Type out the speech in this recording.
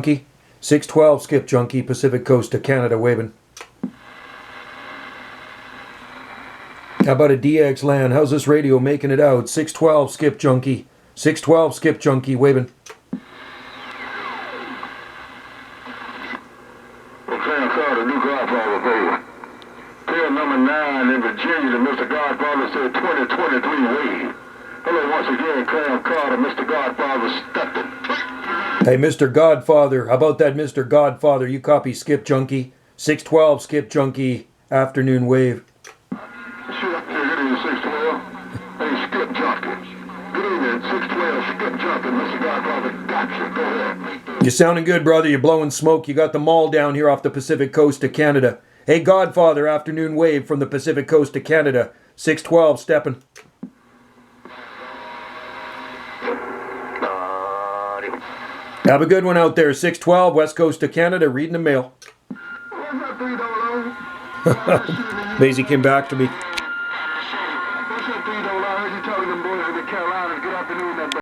Junkie. 612 Skip Junkie, Pacific Coast to Canada, waving. How about a DX land? How's this radio making it out? 612 Skip Junkie. 612 Skip Junkie, waving. Carter, new Godfather, baby. Tail number 9 in Virginia, Mr. Godfather said 2023 wave. Hello once again, Cam Carter, Mr. Godfather stepping. Hey, Mr. Godfather, how about that, Mr. Godfather? You copy Skip Junkie. 612 Skip Junkie, afternoon wave. Sure, good evening, 612. Hey, Skip Junkie. Good evening, 612, Skip Junkie, Mr. Godfather, gotcha, go ahead. You're sounding good, brother. You're blowing smoke. You got the mall down here off the Pacific Coast to Canada. Hey, Godfather, afternoon wave from the Pacific Coast to Canada. 612 stepping. Have a good one out there. 612 West Coast to Canada, reading the mail. Maisie came back to me. What's up, $3? I heard you telling them boys in the Carolinas, good afternoon,